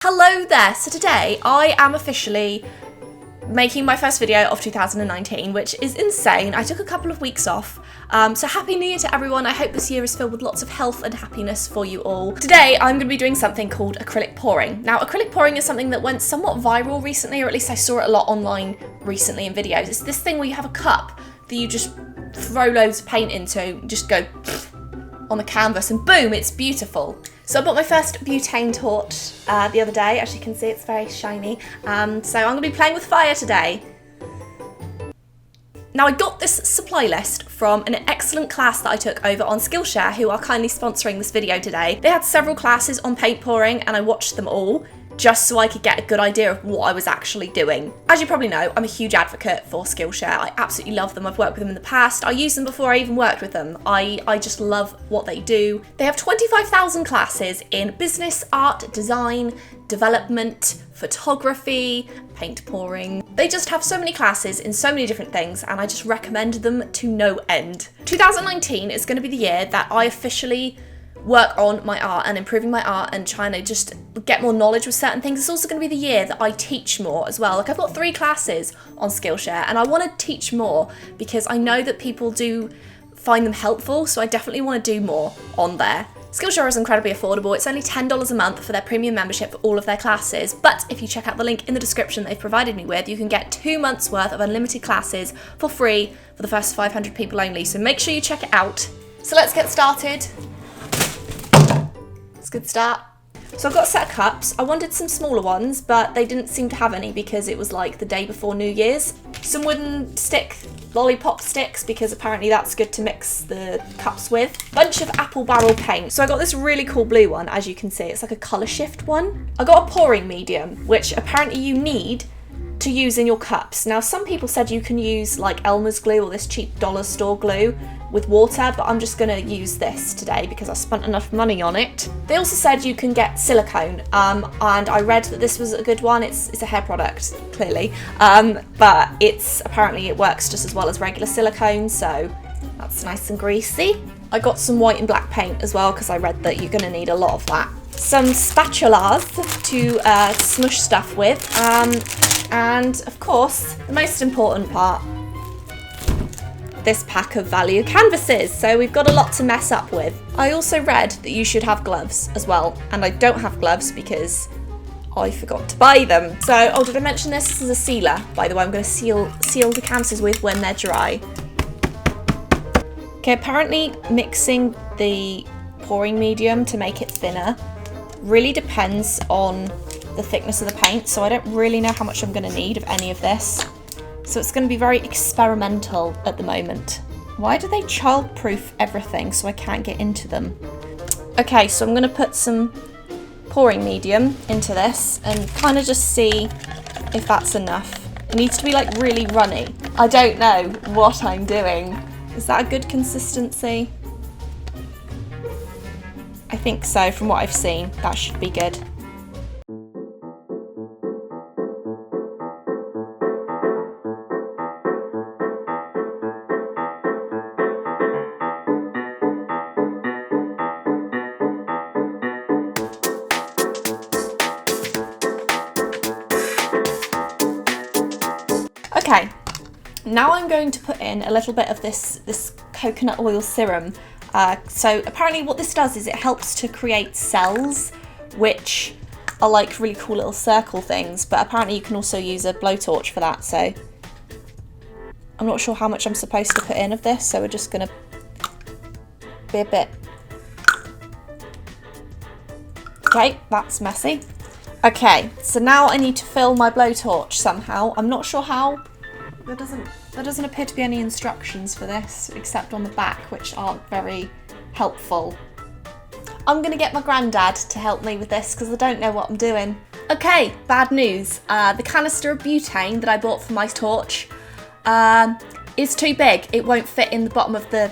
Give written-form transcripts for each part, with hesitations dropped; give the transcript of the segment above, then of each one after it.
Hello there! So today I am officially making my first video of 2019, which is insane. I took a couple of weeks off, so happy new year to everyone. I hope this year is filled with lots of health and happiness for you all. Today I'm going to be doing something called acrylic pouring. Now acrylic pouring is something that went somewhat viral recently, or at least I saw it a lot online recently in videos. It's this thing where you have a cup that you just throw loads of paint into, just go on the canvas and boom, it's beautiful. So I bought my first butane torch the other day. As you can see, it's very shiny. So I'm going to be playing with fire today. Now I got this supply list from an excellent class that I took over on Skillshare, who are kindly sponsoring this video today. They had several classes on paint pouring and I watched them all, just so I could get a good idea of what I was actually doing. As you probably know, I'm a huge advocate for Skillshare. I absolutely love them. I've worked with them in the past. I used them before I even worked with them. I just love what they do. They have 25,000 classes in business, art, design, development, photography, paint pouring. They just have so many classes in so many different things, and I just recommend them to no end. 2019 is going to be the year that I officially work on my art and improving my art and trying to just get more knowledge with certain things. It's also going to be the year that I teach more as well. Like, I've got 3 classes on Skillshare and I want to teach more because I know that people do find them helpful, so I definitely want to do more on there. Skillshare is incredibly affordable. It's only $10 a month for their premium membership for all of their classes, but if you check out the link in the description they've provided me with, you can get 2 months worth of unlimited classes for free for the first 500 people only, so make sure you check it out. So let's get started. Good start. So I've got a set of cups. I wanted some smaller ones, but they didn't seem to have any because it was like the day before New Year's. Some wooden lollipop sticks, because apparently that's good to mix the cups with. Bunch of apple barrel paint. So I got this really cool blue one, as you can see. It's like a colour shift one. I got a pouring medium, which apparently you need to use in your cups. Now some people said you can use like Elmer's glue or this cheap dollar store glue with water, but I'm just gonna use this today because I spent enough money on it. They also said you can get silicone, and I read that this was a good one. It's a hair product, clearly, but apparently it works just as well as regular silicone, so that's nice and greasy. I got some white and black paint as well because I read that you're gonna need a lot of that. Some spatulas to smush stuff with, and of course, the most important part, this pack of value canvases. So we've got a lot to mess up with. I also read that you should have gloves as well, and I don't have gloves because I forgot to buy them. So, oh, did I mention this? This is a sealer, by the way. I'm going to seal the canvases with when they're dry. Okay, apparently mixing the pouring medium to make it thinner really depends on the thickness of the paint, so I don't really know how much I'm going to need of any of this. So it's going to be very experimental at the moment. Why do they child-proof everything so I can't get into them? Okay, so I'm going to put some pouring medium into this and kind of just see if that's enough. It needs to be like really runny. I don't know what I'm doing. Is that a good consistency? I think so, from what I've seen. That should be good. Okay, now I'm going to put in a little bit of this coconut oil serum. So apparently what this does is it helps to create cells, which are like really cool little circle things, but apparently you can also use a blowtorch for that, so I'm not sure how much I'm supposed to put in of this, so we're just going to be a bit. Okay, that's messy. Okay, so now I need to fill my blowtorch somehow. I'm not sure how. There doesn't appear to be any instructions for this, except on the back, which aren't very helpful. I'm gonna get my granddad to help me with this because I don't know what I'm doing. Okay, bad news. The canister of butane that I bought for my torch is too big. It won't fit in the bottom of the...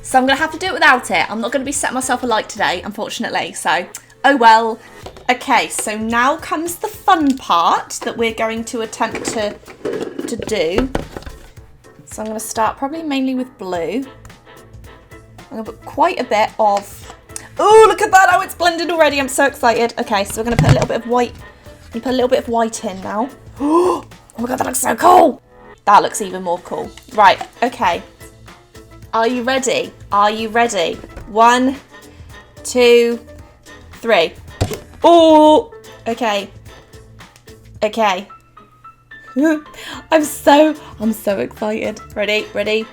So I'm gonna have to do it without it. I'm not gonna be setting myself alight today, unfortunately, so oh well. Okay, so now comes the fun part that we're going to attempt to do. So I'm going to start probably mainly with blue. I'm going to put quite a bit of Oh, look at that, how it's blended already. I'm so excited. Okay, so we're gonna put a little bit of white. I'm gonna put a little bit of white in now. Oh my God, that looks so cool. That looks even more cool. Right, okay. Are you ready? Are you ready? 1, 2, 3. Oh, okay. Okay. I'm so excited. Ready?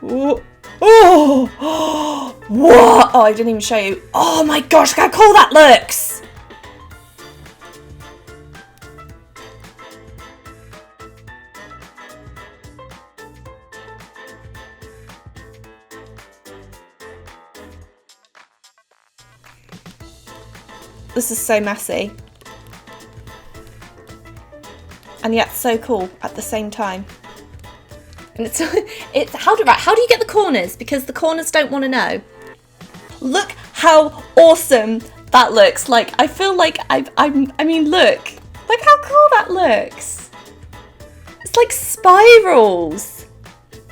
Ooh. Oh, what? Oh, I didn't even show you. Oh my gosh, look how cool that looks. This is so messy. And yet so cool at the same time. And it's how do you get the corners? Because the corners don't want to know. Look how awesome that looks. Like, I feel like I mean, look how cool that looks. It's like spirals.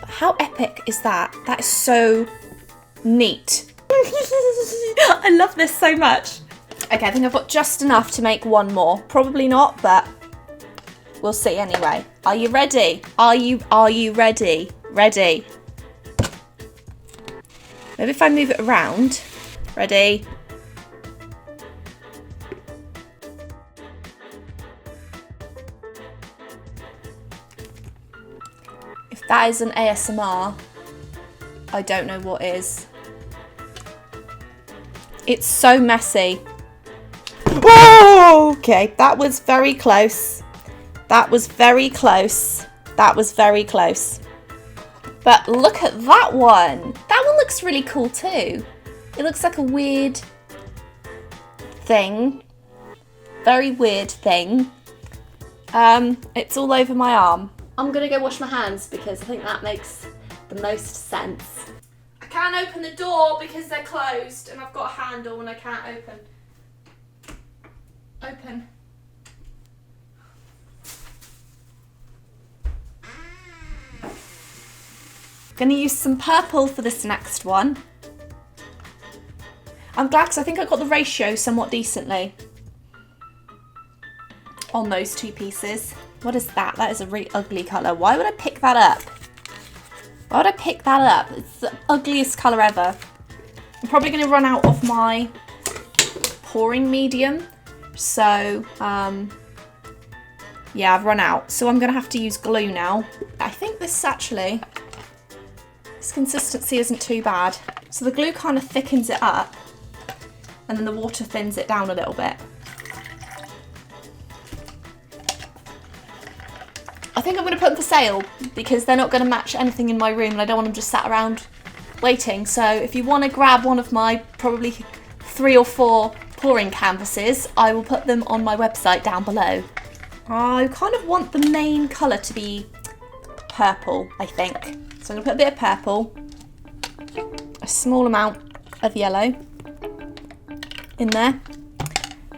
How epic is that? That is so neat. I love this so much. Okay, I think I've got just enough to make one more. Probably not, but we'll see anyway. Are you ready? Are you ready? Ready. Maybe if I move it around. Ready? If that isn't ASMR, I don't know what is. It's so messy. Oh, okay, that was very close. That was very close. That was very close. But look at that one. That one looks really cool too. It looks like a weird thing. Very weird thing. It's all over my arm. I'm gonna go wash my hands because I think that makes the most sense. I can't open the door because they're closed and I've got a handle and I can't open. Open. Gonna use some purple for this next one. I'm glad because I think I got the ratio somewhat decently on those two pieces. What is that? That is a really ugly colour. Why would I pick that up? Why would I pick that up? It's the ugliest colour ever. I'm probably going to run out of my pouring medium. So, yeah, I've run out. So I'm going to have to use glue now. I think this consistency isn't too bad. So the glue kind of thickens it up and then the water thins it down a little bit. I think I'm going to put them for sale because they're not going to match anything in my room and I don't want them just sat around waiting. So if you want to grab one of my probably 3 or 4 pouring canvases, I will put them on my website down below. I kind of want the main colour to be purple, I think. So I'm going to put a bit of purple, a small amount of yellow in there.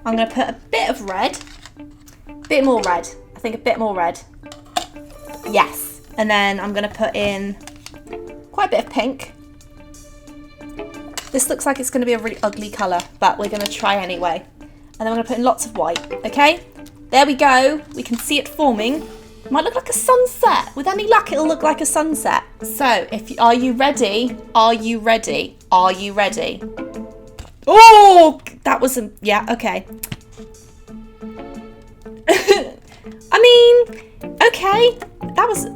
I'm going to put a bit of red, a bit more red. I think a bit more red. Yes. And then I'm going to put in quite a bit of pink. This looks like it's going to be a really ugly colour, but we're going to try anyway. And then I'm going to put in lots of white, okay? There we go. We can see it forming. It might look like a sunset. With any luck, it'll look like a sunset. So, are you ready? Are you ready? Are you ready? Oh, that was yeah, okay. I mean, okay.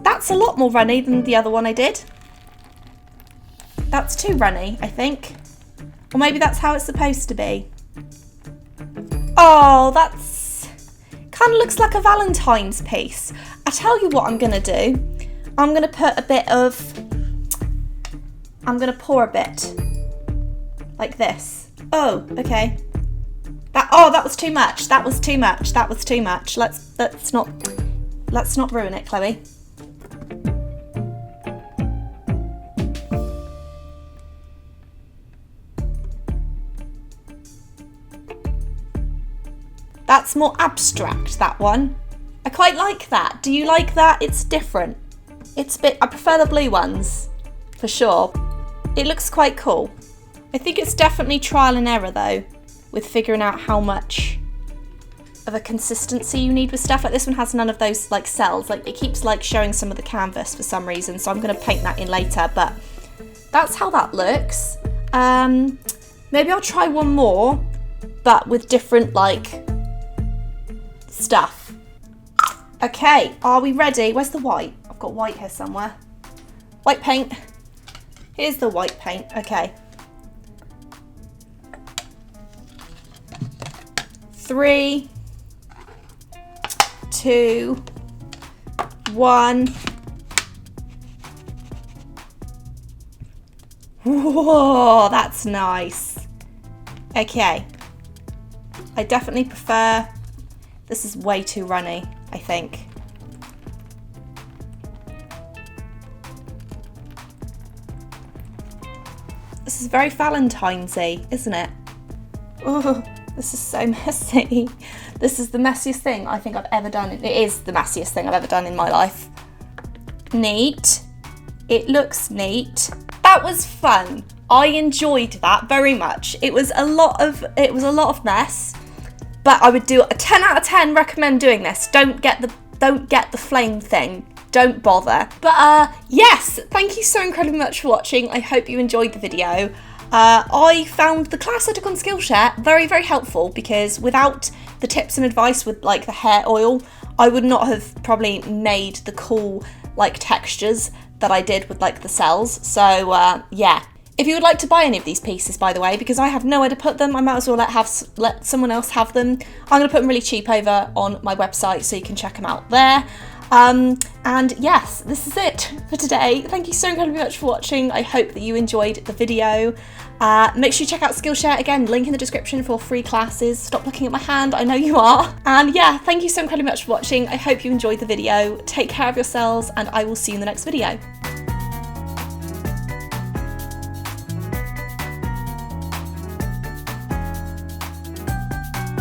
That's a lot more runny than the other one I did. That's too runny, I think. Or maybe that's how it's supposed to be. Oh, that's kind of looks like a Valentine's piece. I tell you what I'm going to do. I'm going to put a bit of... I'm going to pour a bit. Like this. Oh, okay. That was too much. That was too much. That was too much. Let's not ruin it, Chloe. That's more abstract, that one. I quite like that. Do you like that? It's different. It's a bit, I prefer the blue ones, for sure. It looks quite cool. I think it's definitely trial and error though, with figuring out how much of a consistency you need with stuff. Like this one has none of those like cells, like it keeps like showing some of the canvas for some reason, so I'm going to paint that in later, but that's how that looks. Maybe I'll try one more, but with different like stuff. Okay, are we ready? Where's the white? I've got white here somewhere. White paint. Here's the white paint. Okay. 3, 2, 1. Whoa, that's nice. Okay. I definitely prefer, this is way too runny, I think. This is very Valentine's-y, isn't it? Oh, this is so messy. This is the messiest thing I think I've ever done. It is the messiest thing I've ever done in my life. Neat. It looks neat. That was fun. I enjoyed that very much. It was a lot of mess, but I would do a 10 out of 10 recommend doing this. Don't get the flame thing. Don't bother. But yes, thank you so incredibly much for watching. I hope you enjoyed the video. I found the class I took on Skillshare very, very helpful, because without the tips and advice with like the hair oil, I would not have probably made the cool like textures that I did with like the cells. So yeah. If you would like to buy any of these pieces, by the way, because I have nowhere to put them, I might as well let someone else have them. I'm going to put them really cheap over on my website, so you can check them out there. And yes, this is it for today. Thank you so incredibly much for watching. I hope that you enjoyed the video. Make sure you check out Skillshare, again, link in the description for free classes. Stop looking at my hand, I know you are. And yeah, thank you so incredibly much for watching. I hope you enjoyed the video. Take care of yourselves, and I will see you in the next video.